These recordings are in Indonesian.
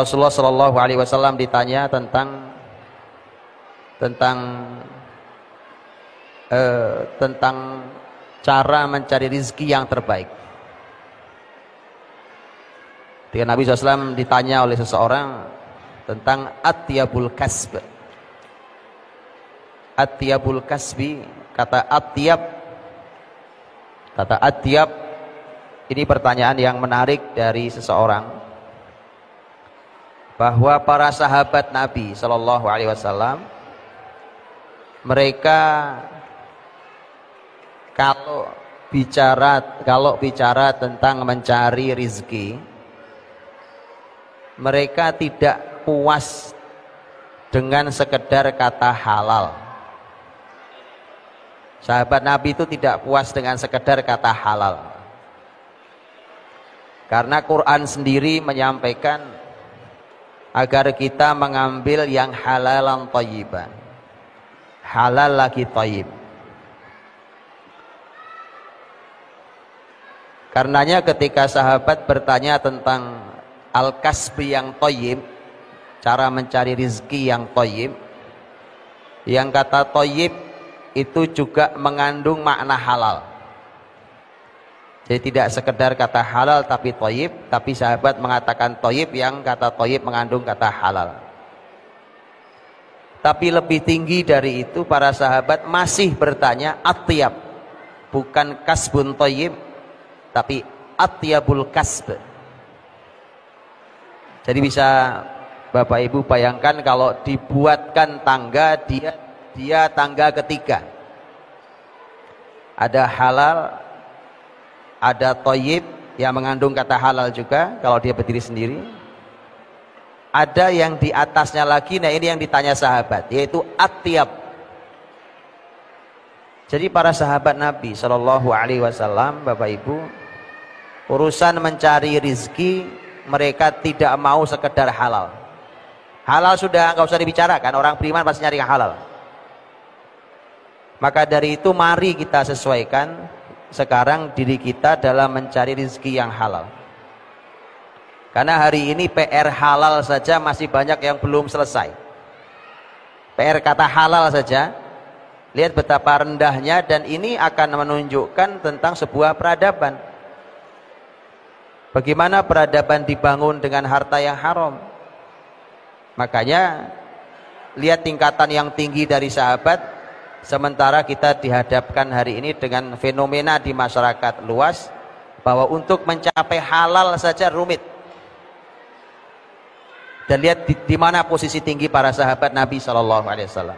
Rasulullah Shallallahu Alaihi Wasallam ditanya tentang cara mencari rizki yang terbaik. Ketika Nabi SAW ditanya oleh seseorang tentang atyabul kasb. Atyabul kasbi, kata atyab ini pertanyaan yang menarik dari seseorang, bahwa para sahabat Nabi Shallallahu Alaihi Wasallam mereka kalau bicara tentang mencari rizki, mereka tidak puas dengan sekedar kata halal. Sahabat Nabi itu tidak puas dengan sekedar kata halal, karena Quran sendiri menyampaikan agar kita mengambil yang halalan thayyiban, halal lagi thayyib. Karenanya ketika sahabat bertanya tentang al-kasbi yang thayyib, cara mencari rizki yang thayyib, yang kata thayyib itu juga mengandung makna halal. Jadi tidak sekedar kata halal tapi thayyib, tapi sahabat mengatakan thayyib yang kata thayyib mengandung kata halal. Tapi lebih tinggi dari itu, para sahabat masih bertanya atyab, bukan kasbun thayyib tapi atyabul kasb. Jadi bisa Bapak Ibu bayangkan kalau dibuatkan tangga, dia tangga ketiga. Ada halal, ada thayyib yang mengandung kata halal juga kalau dia berdiri sendiri. Ada yang di atasnya lagi, nah ini yang ditanya sahabat, yaitu atyab. Jadi para sahabat Nabi Shallallahu Alaihi Wasallam, Bapak Ibu, urusan mencari rizki mereka tidak mau sekedar halal. Halal sudah nggak usah dibicarakan, orang beriman pasti nyari yang halal. Maka dari itu mari kita sesuaikan sekarang diri kita dalam mencari rizki yang halal. Karena hari ini PR halal saja masih banyak yang belum selesai. PR kata halal saja, lihat betapa rendahnya, dan ini akan menunjukkan tentang sebuah peradaban. Bagaimana peradaban dibangun dengan harta yang haram. Makanya lihat tingkatan yang tinggi dari sahabat, sementara kita dihadapkan hari ini dengan fenomena di masyarakat luas bahwa untuk mencapai halal saja rumit. Dan lihat di mana posisi tinggi para sahabat Nabi Shallallahu Alaihi Wasallam.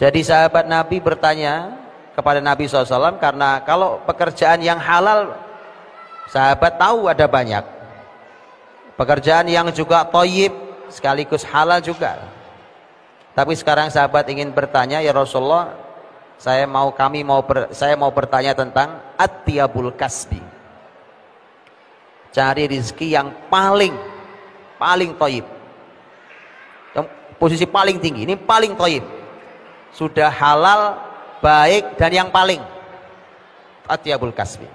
Jadi sahabat Nabi bertanya kepada Nabi SAW, karena kalau pekerjaan yang halal sahabat tahu ada banyak, pekerjaan yang juga thayyib sekaligus halal juga. Tapi sekarang sahabat ingin bertanya, ya Rasulullah, saya mau bertanya tentang atyabul kasbi, cari rizki yang paling thayyib, posisi paling tinggi, ini paling thayyib, sudah halal, baik, dan yang paling atyabul kasbi.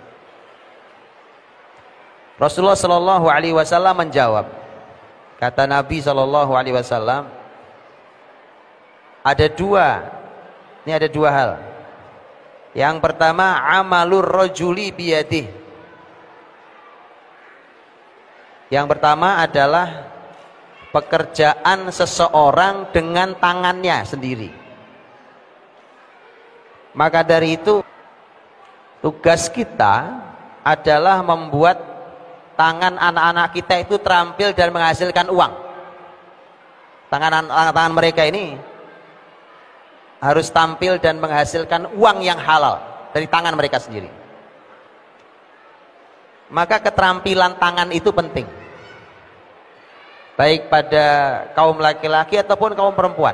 Rasulullah Shallallahu Alaihi Wasallam menjawab, kata Nabi Shallallahu Alaihi Wasallam, ada dua hal. Yang pertama, amalur rajuli biyadih. Yang pertama adalah pekerjaan seseorang dengan tangannya sendiri. Maka dari itu tugas kita adalah membuat tangan anak-anak kita itu terampil dan menghasilkan uang. Tangan mereka ini harus tampil dan menghasilkan uang yang halal dari tangan mereka sendiri. Maka keterampilan tangan itu penting, baik pada kaum laki-laki ataupun kaum perempuan.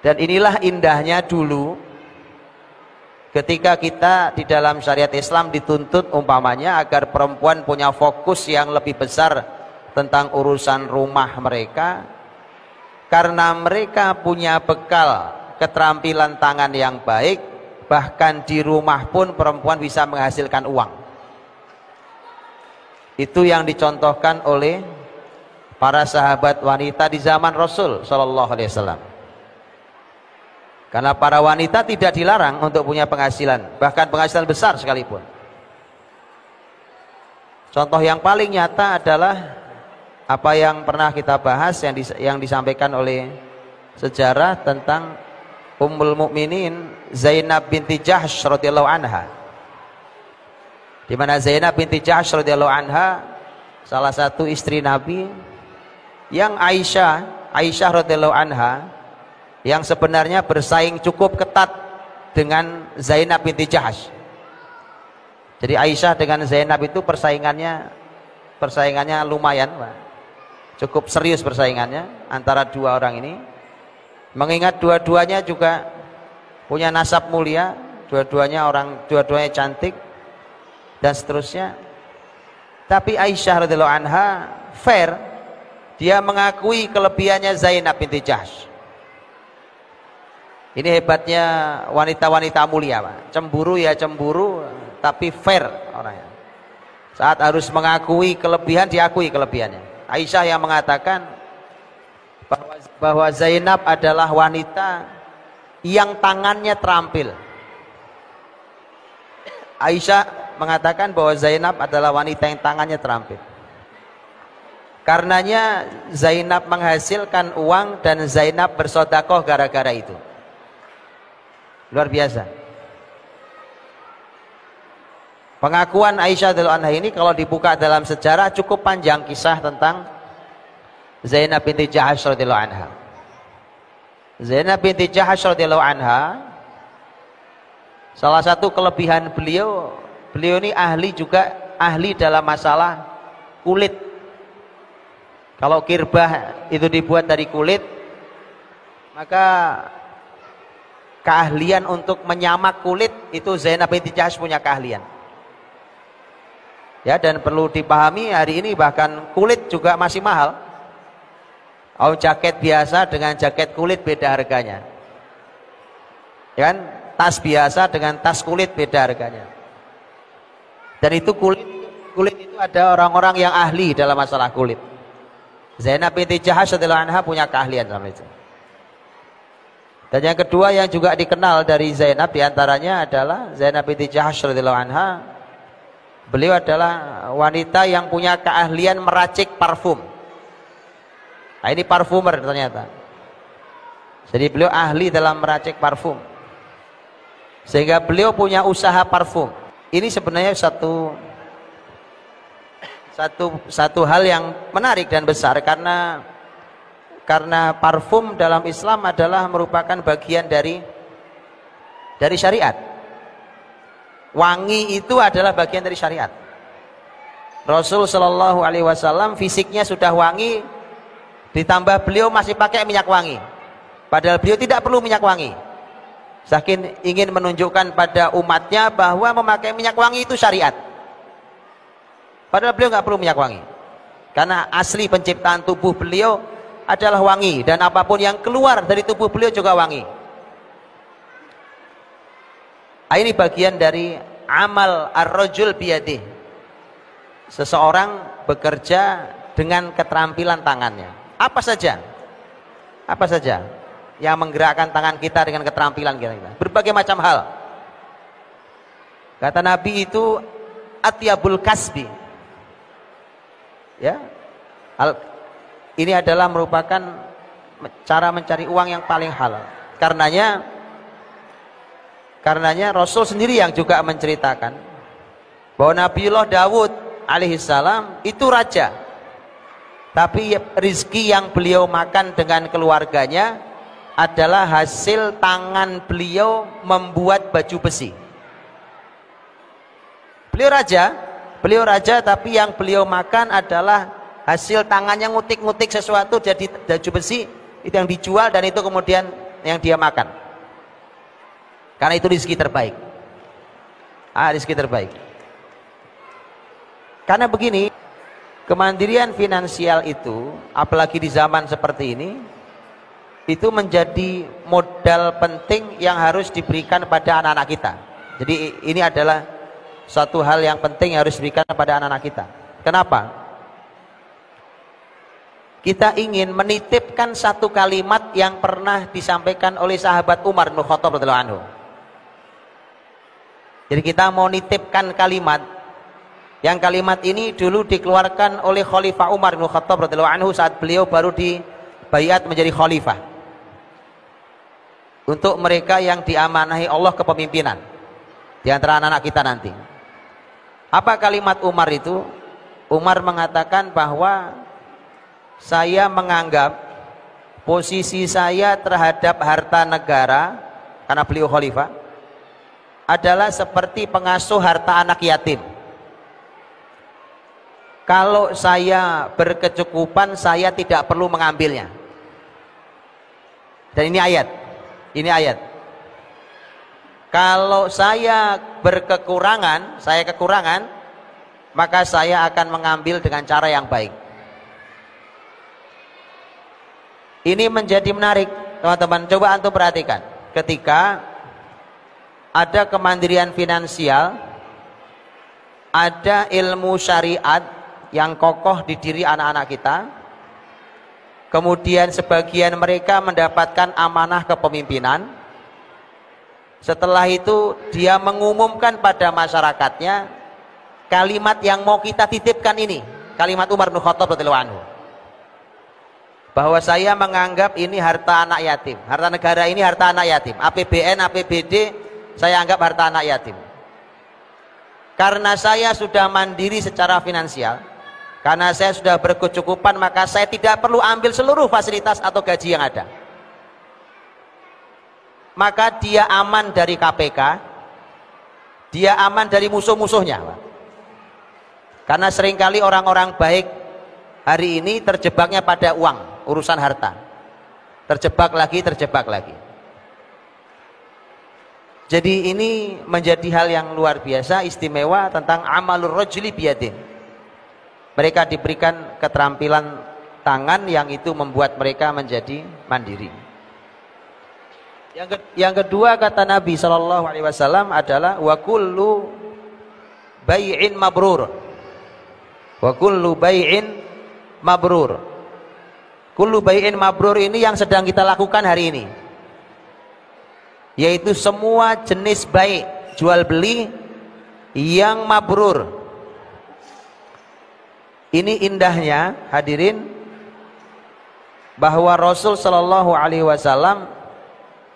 Dan inilah indahnya dulu ketika kita di dalam syariat Islam dituntut umpamanya agar perempuan punya fokus yang lebih besar tentang urusan rumah mereka, karena mereka punya bekal keterampilan tangan yang baik, bahkan di rumah pun perempuan bisa menghasilkan uang. Itu yang dicontohkan oleh para sahabat wanita di zaman Rasul Shallallahu Alaihi Wasallam. Karena para wanita tidak dilarang untuk punya penghasilan, bahkan penghasilan besar sekalipun. Contoh yang paling nyata adalah apa yang pernah kita bahas, yang disampaikan oleh sejarah tentang Ummul Mukminin Zainab binti Jahsy radhiyallahu anha. Di mana Zainab binti Jahsy radhiyallahu anha salah satu istri Nabi yang Aisyah radhiyallahu anha yang sebenarnya bersaing cukup ketat dengan Zainab binti Jahsy. Jadi Aisyah dengan Zainab itu persaingannya lumayan, Pak. Cukup serius persaingannya antara dua orang ini. Mengingat dua-duanya juga punya nasab mulia, dua-duanya cantik dan seterusnya. Tapi Aisyah radhiyallahu anha fair, dia mengakui kelebihannya Zainab binti Jahsy. Ini hebatnya wanita-wanita mulia, Pak. Cemburu ya cemburu, tapi fair orangnya. Saat harus mengakui kelebihan, diakui kelebihannya. Aisyah yang mengatakan bahwa Zainab adalah wanita yang tangannya terampil. Aisyah mengatakan bahwa Zainab adalah wanita yang tangannya terampil. Karenanya Zainab menghasilkan uang dan Zainab bersedekah gara-gara itu. Luar biasa. Pengakuan Aisyah radhiyallahu anha ini kalau dibuka dalam sejarah cukup panjang kisah tentang Zainab binti Jahsy radhiyallahu anha. Zainab binti Jahsy radhiyallahu anha, salah satu kelebihan beliau ini ahli dalam masalah kulit. Kalau kirbah itu dibuat dari kulit, maka keahlian untuk menyamak kulit itu Zainab binti Jahsy punya keahlian. Ya, dan perlu dipahami hari ini bahkan kulit juga masih mahal. Oh, jaket biasa dengan jaket kulit beda harganya. Ya kan? Tas biasa dengan tas kulit beda harganya. Dan itu kulit itu ada orang-orang yang ahli dalam masalah kulit. Zainab binti Jahsy radhiyallahu anha punya keahlian dalam itu. Dan yang kedua yang juga dikenal dari Zainab diantaranya adalah Zainab binti Jahsy radhiyallahu anha. Beliau adalah wanita yang punya keahlian meracik parfum. Nah, ini parfumer ternyata. Jadi beliau ahli dalam meracik parfum. Sehingga beliau punya usaha parfum. Ini sebenarnya satu hal yang menarik dan besar karena parfum dalam Islam adalah merupakan bagian dari syariat. Wangi itu adalah bagian dari syariat. Rasul Shallallahu Alaihi Wasallam fisiknya sudah wangi, ditambah beliau masih pakai minyak wangi. Padahal beliau tidak perlu minyak wangi. Saking ingin menunjukkan pada umatnya bahwa memakai minyak wangi itu syariat. Padahal beliau nggak perlu minyak wangi. Karena asli penciptaan tubuh beliau adalah wangi, dan apapun yang keluar dari tubuh beliau juga wangi. Ini bagian dari amal ar-rajul biyadih. Seseorang bekerja dengan keterampilan tangannya. Apa saja yang menggerakkan tangan kita dengan keterampilan kita. Berbagai macam hal. Kata Nabi itu atyabul kasbi. Ya. Ini adalah merupakan cara mencari uang yang paling halal. Karenanya Rasul sendiri yang juga menceritakan bahwa Nabiullah Daud alaihissalam itu raja, tapi rizki yang beliau makan dengan keluarganya adalah hasil tangan beliau membuat baju besi. Beliau raja tapi yang beliau makan adalah hasil tangannya ngutik-ngutik sesuatu jadi baju besi, itu yang dijual dan itu kemudian yang dia makan. Karena itu rezeki terbaik. Rezeki terbaik. Karena begini, kemandirian finansial itu, apalagi di zaman seperti ini, itu menjadi modal penting yang harus diberikan pada anak-anak kita. Jadi ini adalah suatu hal yang penting yang harus diberikan pada anak-anak kita. Kenapa? Kita ingin menitipkan satu kalimat yang pernah disampaikan oleh sahabat Umar bin Khattab radhiyallahu anhu. Jadi kita mau nitipkan kalimat, yang kalimat ini dulu dikeluarkan oleh Khalifah Umar bin Khattab radhiyallahu anhu saat beliau baru dibaiat menjadi khalifah. Untuk mereka yang diamanahi Allah kepemimpinan di antara anak-anak kita nanti. Apa kalimat Umar itu? Umar mengatakan bahwa saya menganggap posisi saya terhadap harta negara, karena beliau khalifah, adalah seperti pengasuh harta anak yatim. Kalau saya berkecukupan, saya tidak perlu mengambilnya. Dan ini ayat. Ini ayat. Kalau saya berkekurangan, saya kekurangan, maka saya akan mengambil dengan cara yang baik. Ini menjadi menarik, teman-teman. Coba antum perhatikan. Ketika ada kemandirian finansial, ada ilmu syariat yang kokoh di diri anak-anak kita, kemudian sebagian mereka mendapatkan amanah kepemimpinan. Setelah itu dia mengumumkan pada masyarakatnya kalimat yang mau kita titipkan ini, kalimat Umar bin Khattab radhiyallahu anhu, bahwa saya menganggap ini harta anak yatim, harta negara ini harta anak yatim, APBN, APBD saya anggap harta anak yatim. Karena saya sudah mandiri secara finansial, karena saya sudah berkecukupan, maka saya tidak perlu ambil seluruh fasilitas atau gaji yang ada. Maka dia aman dari KPK, dia aman dari musuh-musuhnya. Karena seringkali orang-orang baik hari ini terjebaknya pada uang, urusan harta, terjebak lagi. Jadi ini menjadi hal yang luar biasa, istimewa tentang amalur rajuli biyadin. Mereka diberikan keterampilan tangan yang itu membuat mereka menjadi mandiri. Yang kedua kata Nabi SAW adalah wa kullu bai'in mabrur. Wa kullu bai'in mabrur. Kullu bai'in mabrur ini yang sedang kita lakukan hari ini, yaitu semua jenis baik jual beli yang mabrur. Ini indahnya hadirin, bahwa Rasul Shallallahu Alaihi Wasallam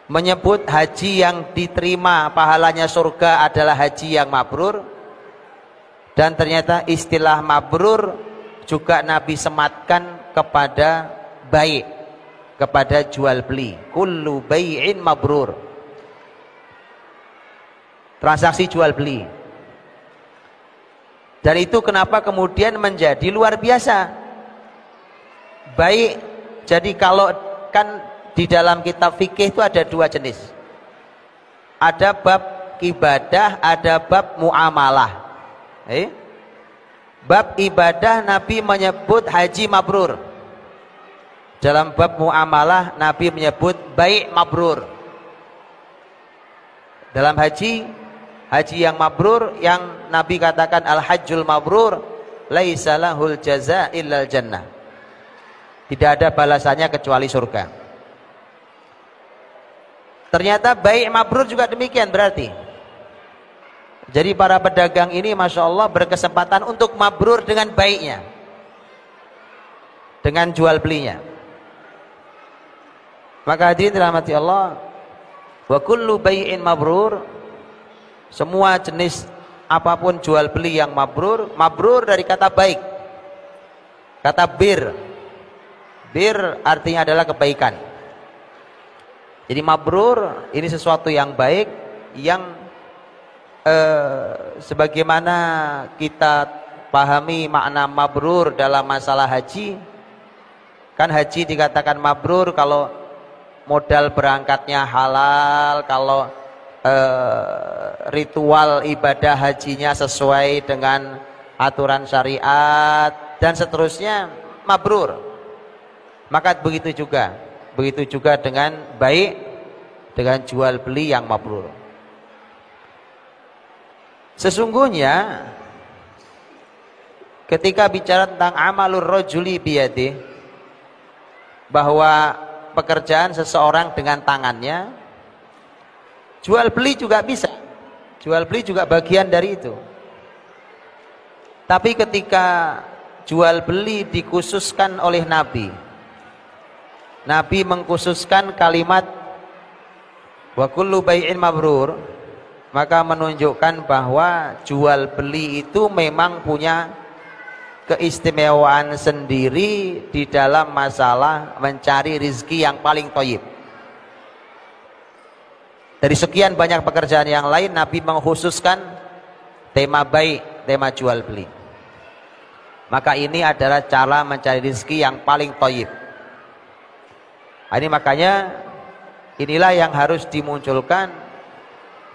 menyebut haji yang diterima pahalanya surga adalah haji yang mabrur. Dan ternyata istilah mabrur juga Nabi sematkan kepada baik, kepada jual beli. Kullu bai'in mabrur, transaksi jual beli. Dan itu kenapa kemudian menjadi luar biasa baik. Jadi kalau kan di dalam kitab fikih itu ada dua jenis, ada bab ibadah, ada bab muamalah. Bab ibadah Nabi menyebut haji mabrur, dalam bab muamalah Nabi menyebut baik mabrur. Dalam haji yang mabrur, yang Nabi katakan al-hajjul mabrur laisa lahul jaza illal jannah, tidak ada balasannya kecuali surga. Ternyata baik mabrur juga demikian berarti. Jadi para pedagang ini Masya Allah berkesempatan untuk mabrur dengan baiknya, dengan jual belinya. Maka hadirin dirahmati Allah, wa kullu bai'in mabrur, semua jenis apapun jual beli yang mabrur. Mabrur dari kata baik, kata bir artinya adalah kebaikan. Jadi mabrur ini sesuatu yang baik, yang sebagaimana kita pahami makna mabrur dalam masalah haji. Kan haji dikatakan mabrur kalau modal berangkatnya halal, kalau ritual ibadah hajinya sesuai dengan aturan syariat dan seterusnya, mabrur. Maka begitu juga dengan baik, dengan jual beli yang mabrur. Sesungguhnya ketika bicara tentang amalur rajuli biyadih, bahwa pekerjaan seseorang dengan tangannya, jual beli juga bisa, jual beli juga bagian dari itu. Tapi ketika jual beli dikhususkan oleh Nabi, Nabi mengkhususkan kalimat wa kullu bai'in mabrur, maka menunjukkan bahwa jual beli itu memang punya keistimewaan sendiri di dalam masalah mencari rizki yang paling thayyib. Dari sekian banyak pekerjaan yang lain, Nabi mengkhususkan tema baik, tema jual beli. Maka ini adalah cara mencari rizki yang paling thayyib. Ini makanya inilah yang harus dimunculkan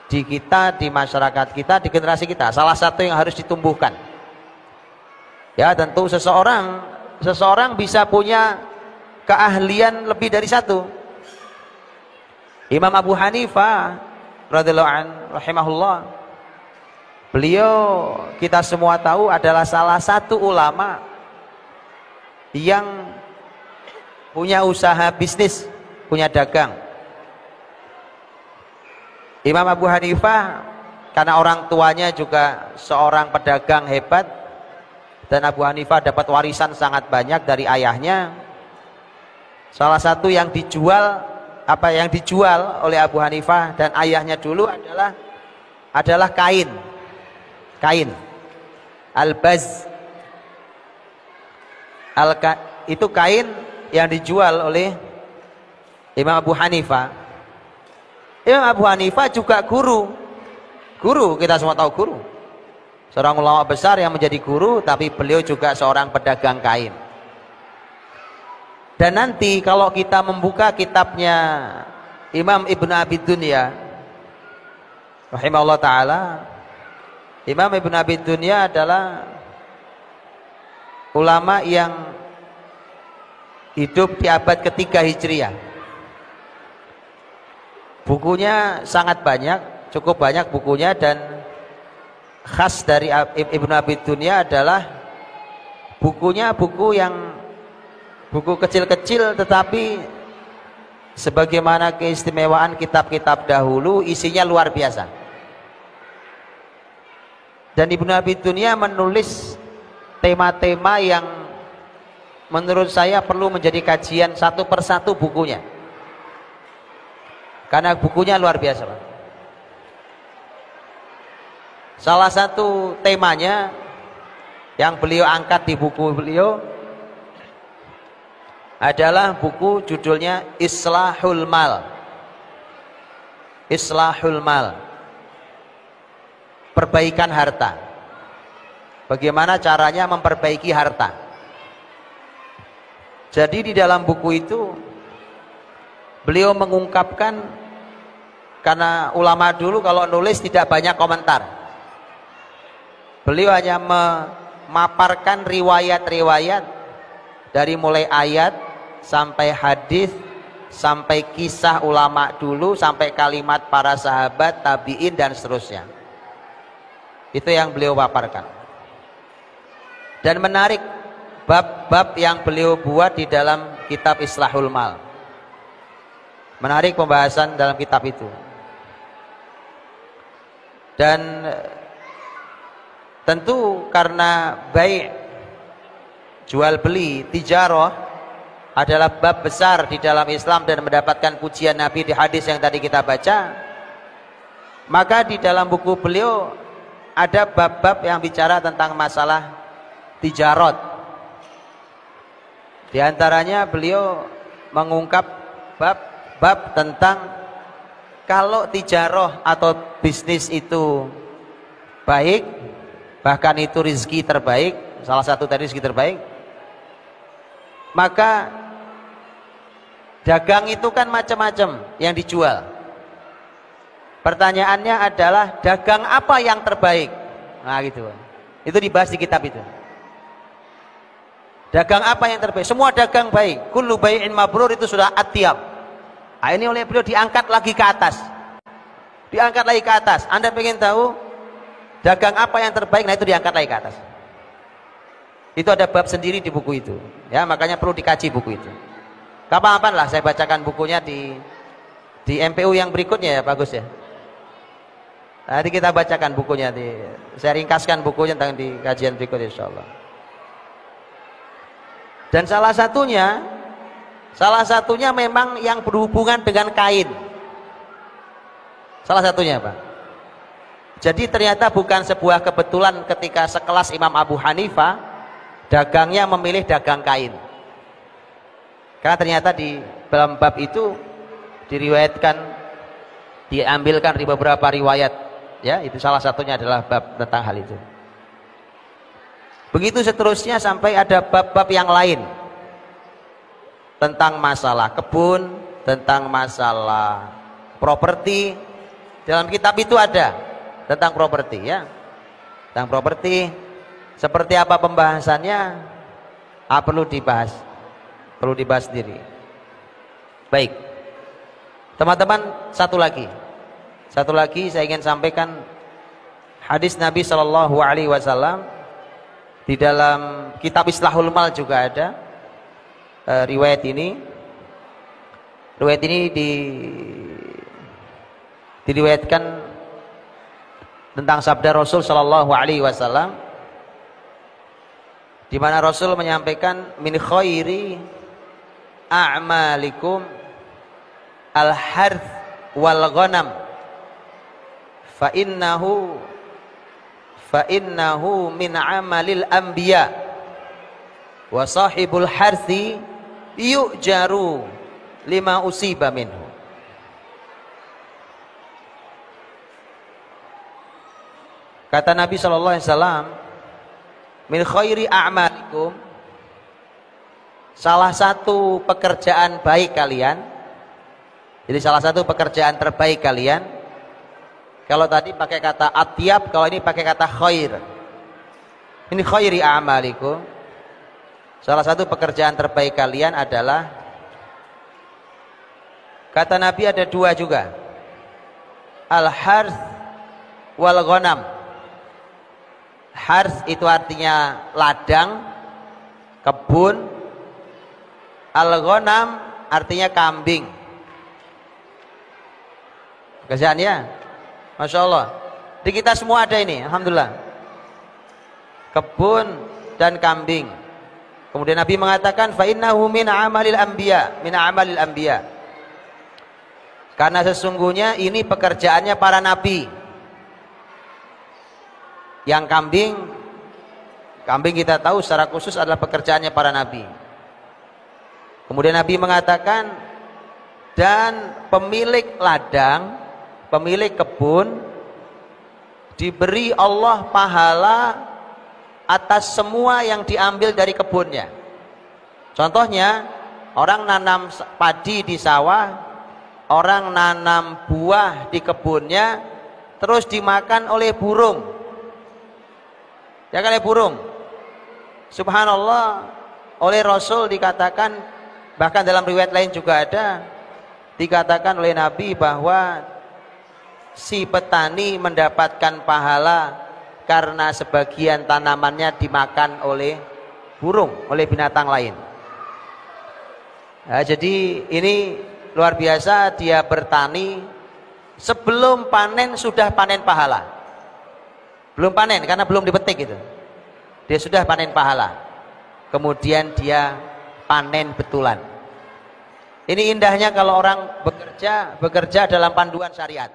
di kita, di masyarakat kita, di generasi kita. Salah satu yang harus ditumbuhkan. Ya, tentu seseorang bisa punya keahlian lebih dari satu. Imam Abu Hanifah radhiyallahu anhu rahimahullah, beliau kita semua tahu adalah salah satu ulama yang punya usaha bisnis, punya dagang. Imam Abu Hanifah karena orang tuanya juga seorang pedagang hebat, dan Abu Hanifah dapat warisan sangat banyak dari ayahnya. Salah satu yang dijual oleh Abu Hanifah dan ayahnya dulu adalah kain al-baz. Itu kain yang dijual oleh Imam Abu Hanifah. Imam Abu Hanifah juga guru, kita semua tahu guru, seorang ulama besar yang menjadi guru, tapi beliau juga seorang pedagang kain. Dan nanti kalau kita membuka kitabnya Imam Ibn Abi Dunya rahimahullah ta'ala, Imam Ibn Abi Dunya adalah ulama yang hidup di abad ketiga Hijriah. Bukunya sangat banyak, cukup banyak bukunya, dan khas dari Ibnu Abi Dunya adalah bukunya buku kecil-kecil, tetapi sebagaimana keistimewaan kitab-kitab dahulu, isinya luar biasa. Dan Ibnu Abi Dunya menulis tema-tema yang menurut saya perlu menjadi kajian satu persatu bukunya, karena bukunya luar biasa, Pak. Salah satu temanya yang beliau angkat di buku beliau adalah buku judulnya Islahul Mal. Islahul Mal, perbaikan harta. Bagaimana caranya memperbaiki harta. Jadi di dalam buku itu beliau mengungkapkan, karena ulama dulu kalau nulis tidak banyak komentar, beliau hanya memaparkan riwayat-riwayat dari mulai ayat sampai hadis, sampai kisah ulama dulu, sampai kalimat para sahabat, tabi'in, dan seterusnya. Itu yang beliau paparkan. Dan menarik bab-bab yang beliau buat di dalam kitab Islahul Mal. Menarik pembahasan dalam kitab itu. Dan tentu karena baik, jual beli, tijarah adalah bab besar di dalam Islam dan mendapatkan pujian Nabi di hadis yang tadi kita baca, maka di dalam buku beliau ada bab-bab yang bicara tentang masalah tijarot. Di antaranya beliau mengungkap bab tentang kalau tijarah atau bisnis itu baik, bahkan itu rezeki terbaik, salah satu tadi rezeki terbaik, maka dagang itu kan macam-macam yang dijual. Pertanyaannya adalah dagang apa yang terbaik? Nah gitu. Itu dibahas di kitab itu. Dagang apa yang terbaik? Semua dagang baik. Kullu bai'in mabrur itu sudah at-tiyab. Nah, ini oleh beliau diangkat lagi ke atas. Diangkat lagi ke atas. Anda pengen tahu dagang apa yang terbaik? Nah itu diangkat lagi ke atas. Itu ada bab sendiri di buku itu. Ya, makanya perlu dikaji buku itu. Kapan-kapan lah saya bacakan bukunya di MPU yang berikutnya ya, bagus ya. Nanti kita bacakan bukunya saya ringkaskan bukunya tentang di kajian berikut insyaallah. Dan salah satunya memang yang berhubungan dengan kain. Salah satunya, Pak. Jadi ternyata bukan sebuah kebetulan ketika sekelas Imam Abu Hanifah dagangnya memilih dagang kain. Karena ternyata di dalam bab itu diriwayatkan, diambilkan dari beberapa riwayat, ya, itu salah satunya adalah bab tentang hal itu. Begitu seterusnya sampai ada bab-bab yang lain tentang masalah kebun, tentang masalah properti. Dalam kitab itu ada tentang properti, ya, tentang properti. Seperti apa pembahasannya? Perlu dibahas sendiri. Baik, teman-teman, satu lagi saya ingin sampaikan hadis Nabi Shallallahu Alaihi Wasallam. Di dalam kitab Islahul Mal juga ada riwayat ini. Riwayat ini diriwayatkan tentang sabda Rasul Shallallahu Alaihi Wasallam, di mana Rasul menyampaikan min khairi a'malikum al-harth wal ghanam fa innahu min amalil anbiya wa sahibul harthi yu'jaru lima usiba minhu. Kata Nabi sallallahu alaihi wasallam, min khairi a'malikum, salah satu pekerjaan baik kalian. Jadi salah satu pekerjaan terbaik kalian. Kalau tadi pakai kata atyab, kalau ini pakai kata khair. Ini khairi a'malikum. Salah satu pekerjaan terbaik kalian adalah, kata Nabi ada dua juga, al-harth wal ghanam. Harth itu artinya ladang, kebun. Al-ghanam artinya kambing. Kerjaannya, Masya Allah, di kita semua ada ini, alhamdulillah, kebun dan kambing. Kemudian Nabi mengatakan fa innahu min amalil anbiya, karena sesungguhnya ini pekerjaannya para nabi. Yang kambing kita tahu secara khusus adalah pekerjaannya para nabi. Kemudian Nabi mengatakan, dan pemilik ladang, pemilik kebun diberi Allah pahala atas semua yang diambil dari kebunnya. Contohnya, orang nanam padi di sawah, orang nanam buah di kebunnya, terus dimakan oleh burung. Ya, oleh burung. Subhanallah, oleh Rasul dikatakan, bahkan dalam riwayat lain juga ada, dikatakan oleh Nabi bahwa si petani mendapatkan pahala karena sebagian tanamannya dimakan oleh burung, oleh binatang lain. Nah, jadi ini luar biasa, dia bertani sebelum panen sudah panen pahala. Belum panen karena belum dipetik itu, dia sudah panen pahala. Kemudian dia panen betulan. Ini indahnya kalau orang bekerja dalam panduan syariat.